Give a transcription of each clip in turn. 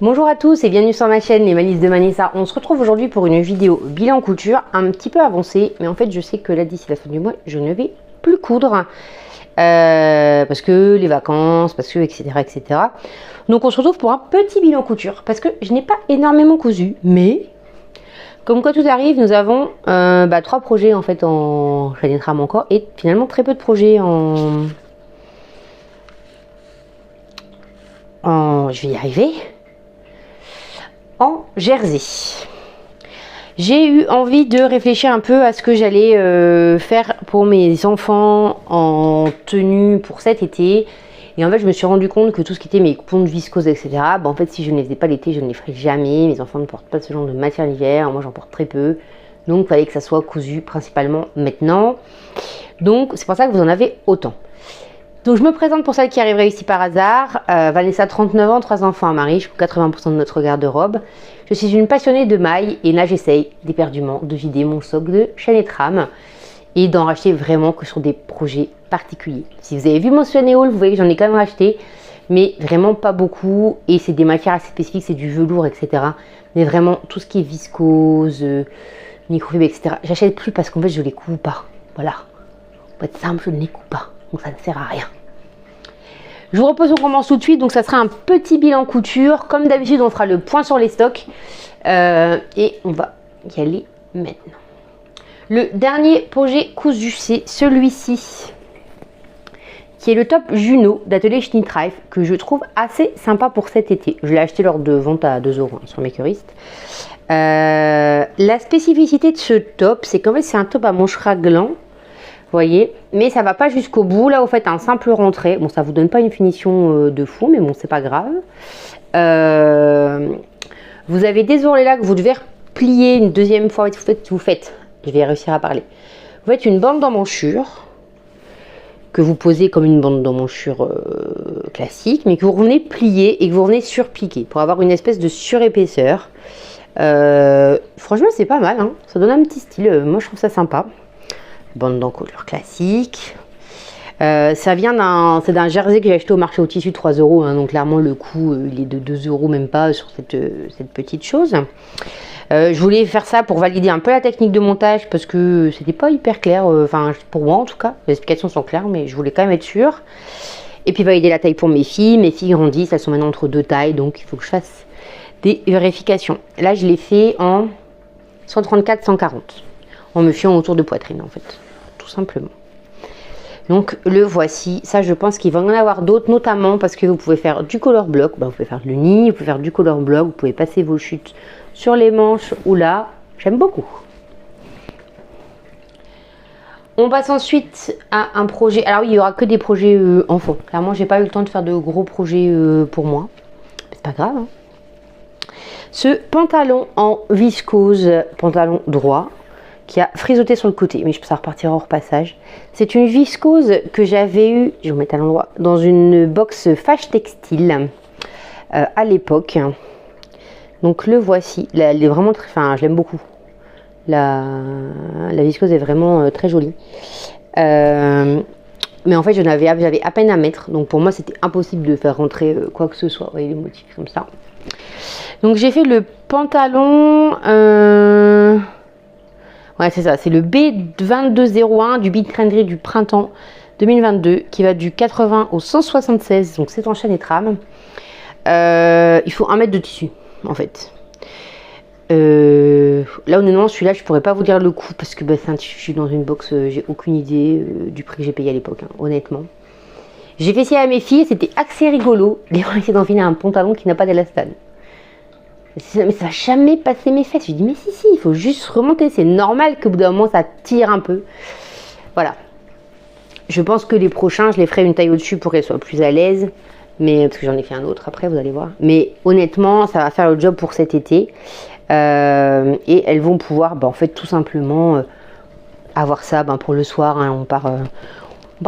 Bonjour à tous et bienvenue sur ma chaîne Les Malices de Manissa. On se retrouve aujourd'hui pour une vidéo bilan couture un petit peu avancée, mais en fait je sais que là d'ici la fin du mois je ne vais plus coudre parce que les vacances, parce que etc. Donc on se retrouve pour un petit bilan couture parce que je n'ai pas énormément cousu, mais comme quoi tout arrive, nous avons 3 projets en fait en chaîne trame encore et finalement très peu de projets je vais y arriver, en jersey. J'ai eu envie de réfléchir un peu à ce que j'allais faire pour mes enfants en tenue pour cet été. Et en fait, je me suis rendu compte que tout ce qui était mes pontes viscoses, etc., en fait, si je ne les faisais pas l'été, je ne les ferais jamais. Mes enfants ne portent pas ce genre de matière l'hiver. Moi, j'en porte très peu. Donc, il fallait que ça soit cousu principalement maintenant. Donc, c'est pour ça que vous en avez autant. Donc je me présente pour celle qui arriverait ici par hasard. Vanessa, 39 ans, 3 enfants à mari, je coupe 80% de notre garde-robe. Je suis une passionnée de mailles et là j'essaye éperdument de vider mon stock de chaîne et trame et d'en racheter vraiment que sur des projets particuliers. Si vous avez vu mon Sunny Haul, vous voyez que j'en ai quand même racheté, mais vraiment pas beaucoup et c'est des matières assez spécifiques, c'est du velours, etc. Mais vraiment tout ce qui est viscose, microfibre, etc. J'achète plus parce qu'en fait je les coupe pas. Voilà, pour être simple, je ne les coupe pas. Donc ça ne sert à rien. Je vous propose qu'on commence tout de suite. Donc ça sera un petit bilan couture. Comme d'habitude, on fera le point sur les stocks. Et on va y aller maintenant. Le dernier projet cousu, c'est celui-ci. Qui est le top Juno d'Atelier Schnittreif. Que je trouve assez sympa pour cet été. Je l'ai acheté lors de vente à 2 € sur Makerist. La spécificité de ce top, c'est qu'en fait c'est un top à manches raglant. Voyez, mais ça va pas jusqu'au bout. Là, vous faites un simple rentré. Bon, ça vous donne pas une finition de fou, mais bon, c'est pas grave. Vous avez des ourlets là que vous devez replier une deuxième fois. Vous faites, je vais réussir à parler. Vous faites une bande d'emmanchure que vous posez comme une bande d'emmanchure classique, mais que vous revenez plier et que vous revenez surpiquer pour avoir une espèce de surépaisseur. Franchement, c'est pas mal, hein. Ça donne un petit style. Moi, je trouve ça sympa. Bande d'encolure classique. Ça vient d'un jersey que j'ai acheté au marché au tissu 3 €. Hein, donc clairement le coût il est de 2 € même pas sur cette petite chose. Je voulais faire ça pour valider un peu la technique de montage parce que c'était pas hyper clair. Enfin pour moi en tout cas. Les explications sont claires mais je voulais quand même être sûre. Et puis valider la taille pour mes filles. Mes filles grandissent, elles sont maintenant entre 2 tailles. Donc il faut que je fasse des vérifications. Là je l'ai fait en 134-140. En me fiant autour de poitrine en fait. Tout simplement. Donc le voici. Ça je pense qu'il va y en avoir d'autres, notamment parce que vous pouvez faire du color block, vous pouvez faire le nid, vous pouvez faire du color block, vous pouvez passer vos chutes sur les manches ou là. J'aime beaucoup. On passe ensuite à un projet. Alors oui, il n'y aura que des projets enfants. Clairement j'ai pas eu le temps de faire de gros projets pour moi. C'est pas grave. Hein. Ce pantalon en viscose, pantalon droit, qui a frisotté sur le côté, mais ça repartira au repassage. C'est une viscose que j'avais eu, je vais vous mettre à l'endroit, dans une box Fâche Textile à l'époque. Donc le voici. Là, elle est vraiment très, enfin, je l'aime beaucoup. La viscose est vraiment très jolie. Mais en fait, j'avais à peine à mettre, donc pour moi c'était impossible de faire rentrer quoi que ce soit. Vous voyez les motifs comme ça. Donc j'ai fait le pantalon. Ouais, c'est ça, c'est le B2201 du Big Trenderie du printemps 2022 qui va du 80 au 176, donc c'est en chaîne et trame. Il faut 1 mètre de tissu en fait. Là honnêtement celui-là je pourrais pas vous dire le coût parce que c'est un tissu, je suis dans une box, j'ai aucune idée du prix que j'ai payé à l'époque, hein, honnêtement. J'ai fait essayer à mes filles, c'était assez rigolo. Les gens essaient d'enfiler un pantalon qui n'a pas d'élastane. Mais ça n'a jamais passé mes fesses. Je dis mais si, il faut juste remonter. C'est normal qu'au bout d'un moment ça tire un peu. Voilà. Je pense que les prochains, je les ferai une taille au-dessus pour qu'elles soient plus à l'aise. Mais parce que j'en ai fait un autre après, vous allez voir. Mais honnêtement, ça va faire le job pour cet été. Et elles vont pouvoir, en fait, tout simplement avoir ça pour le soir. Hein, on part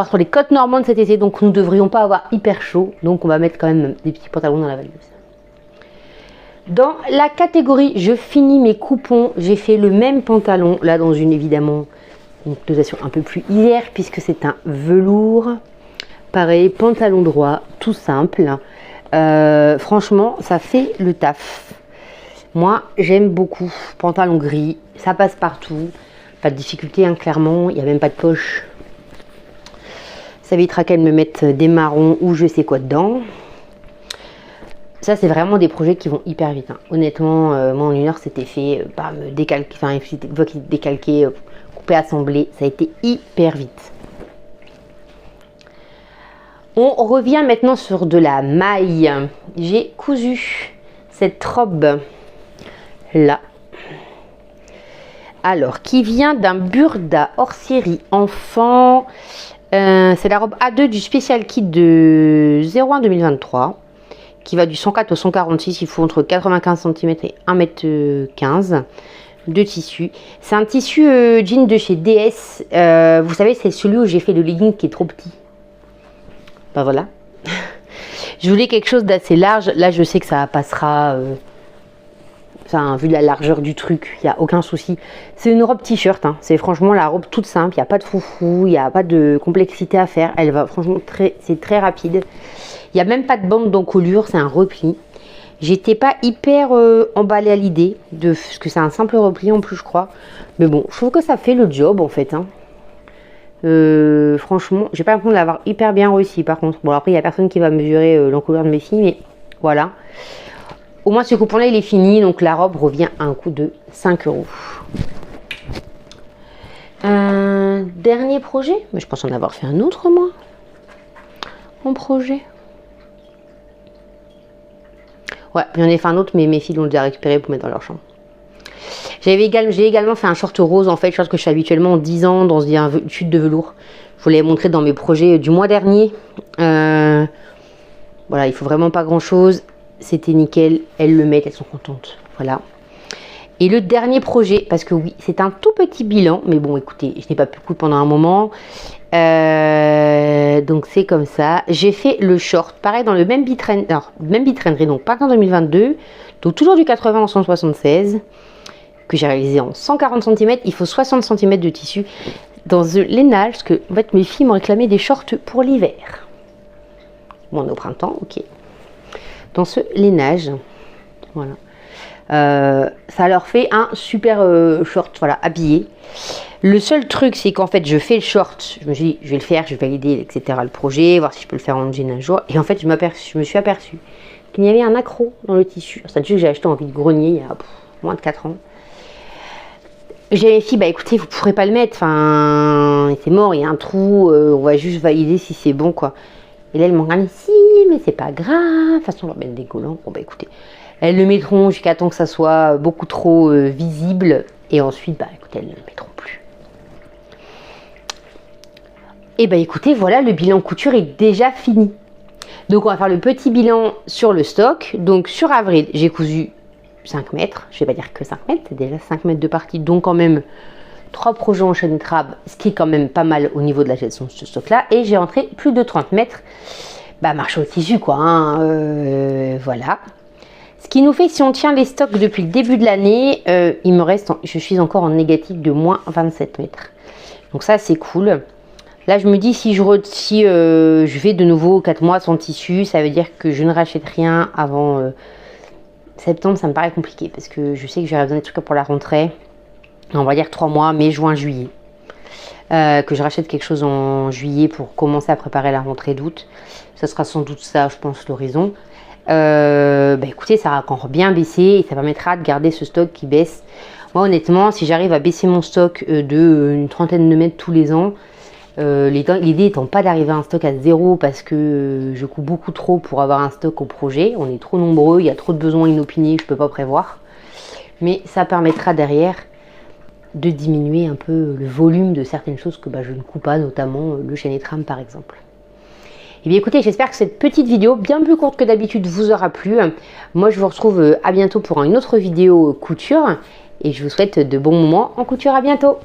sur les côtes normandes cet été. Donc nous ne devrions pas avoir hyper chaud. Donc on va mettre quand même des petits pantalons dans la valise. Dans la catégorie je finis mes coupons, j'ai fait le même pantalon, là dans une évidemment une dosation un peu plus hiver puisque c'est un velours. Pareil, pantalon droit, tout simple. Franchement, ça fait le taf. Moi, j'aime beaucoup. Pantalon gris, ça passe partout. Pas de difficulté, hein, clairement. Il n'y a même pas de poche. Ça évitera qu'elle me mette des marrons ou je sais quoi dedans. Ça, c'est vraiment des projets qui vont hyper vite. Hein. Honnêtement, moi, en 1 heure, c'était fait. Me décalquer, enfin, décalquer, couper, assembler. Ça a été hyper vite. On revient maintenant sur de la maille. J'ai cousu cette robe là. Alors, qui vient d'un Burda hors série enfant. C'est la robe A2 du Special Kit de 01 2023. Qui va du 104 au 146. Il faut entre 95 cm et 1,15 m de tissu. C'est un tissu jean de chez DS. Vous savez, c'est celui où j'ai fait le legging qui est trop petit. Ben voilà. Je voulais quelque chose d'assez large. Là, je sais que ça passera. Enfin, vu la largeur du truc, il n'y a aucun souci. C'est une robe t-shirt. Hein. C'est franchement la robe toute simple. Il n'y a pas de foufou. Il n'y a pas de complexité à faire. Elle va franchement c'est très rapide. Il n'y a même pas de bande d'encolure. C'est un repli. J'étais pas hyper emballée à l'idée. Parce que c'est un simple repli en plus, je crois. Mais bon, je trouve que ça fait le job en fait. Hein. Franchement, j'ai pas l'impression de l'avoir hyper bien réussi par contre. Bon, après, il n'y a personne qui va mesurer l'encolure de mes filles, mais voilà. Au moins, ce coupon-là, il est fini. Donc, la robe revient à un coût de 5 €. Dernier projet. Mais je pense en avoir fait un autre, moi. Mon projet. Ouais, j'en ai fait un autre, mais mes filles l'ont déjà récupéré pour mettre dans leur chambre. J'ai également fait un short rose, en fait, short que je suis habituellement en 10 ans dans une chute de velours. Je vous l'ai montré dans mes projets du mois dernier. Voilà, il faut vraiment pas grand-chose. C'était nickel, elles le mettent, elles sont contentes. Voilà. Et le dernier projet, parce que oui, c'est un tout petit bilan, mais bon, écoutez, je n'ai pas pu coudre pendant un moment. Donc c'est comme ça. J'ai fait le short, pareil dans le même bitrainerie, donc pas qu'en 2022. Donc toujours du 80 en 176, que j'ai réalisé en 140 cm. Il faut 60 cm de tissu dans le lainage, parce que en fait, mes filles m'ont réclamé des shorts pour l'hiver. Bon, on est au printemps, ok. Dans ce lainage, voilà. Ça leur fait un super short, voilà, habillé. Le seul truc, c'est qu'en fait, je fais le short. Je me suis dit, je vais le faire, je vais valider, etc. le projet, voir si je peux le faire en jean un jour. Et en fait, je me suis aperçue qu'il y avait un accroc dans le tissu. C'est un tissu que j'ai acheté en vide-grenier il y a moins de 4 ans. J'ai dit, bah écoutez, vous ne pourrez pas le mettre. Enfin, c'est mort, il y a un trou. On va juste valider si c'est bon, quoi. Et là, elles m'ont dit, si, mais c'est pas grave. De toute façon, on va mettre des collants. Bon, bah écoutez, elles le mettront jusqu'à temps que ça soit beaucoup trop visible. Et ensuite, bah écoutez, elles ne le mettront plus. Et bah écoutez, voilà, le bilan couture est déjà fini. Donc, on va faire le petit bilan sur le stock. Donc, sur avril, j'ai cousu 5 mètres. Je ne vais pas dire que 5 mètres, c'est déjà 5 mètres de partie. Donc, quand même, 3 projets en chaîne crabe, ce qui est quand même pas mal au niveau de la gestion de ce stock-là. Et j'ai rentré plus de 30 mètres. Bah, marché au tissu, quoi. Hein, voilà. Ce qui nous fait, si on tient les stocks depuis le début de l'année, il me reste, je suis encore en négatif de moins 27 mètres. Donc ça, c'est cool. Là, je me dis, si je vais de nouveau 4 mois sans tissu, ça veut dire que je ne rachète rien avant septembre. Ça me paraît compliqué parce que je sais que j'aurai besoin de trucs pour la rentrée. On va dire 3 mois, mai, juin, juillet. Que je rachète quelque chose en juillet pour commencer à préparer la rentrée d'août. Ça sera sans doute ça, je pense, l'horizon. Bah écoutez, ça va encore bien baisser et ça permettra de garder ce stock qui baisse. Moi, honnêtement, si j'arrive à baisser mon stock de une trentaine de mètres tous les ans, l'idée étant pas d'arriver à un stock à 0 parce que je couds beaucoup trop pour avoir un stock au projet. On est trop nombreux, il y a trop de besoins inopinés que je peux pas prévoir. Mais ça permettra derrière de diminuer un peu le volume de certaines choses que je ne couds pas, notamment le chaîné trame par exemple. Et bien écoutez, j'espère que cette petite vidéo, bien plus courte que d'habitude, vous aura plu. Moi, je vous retrouve à bientôt pour une autre vidéo couture. Et je vous souhaite de bons moments en couture. À bientôt!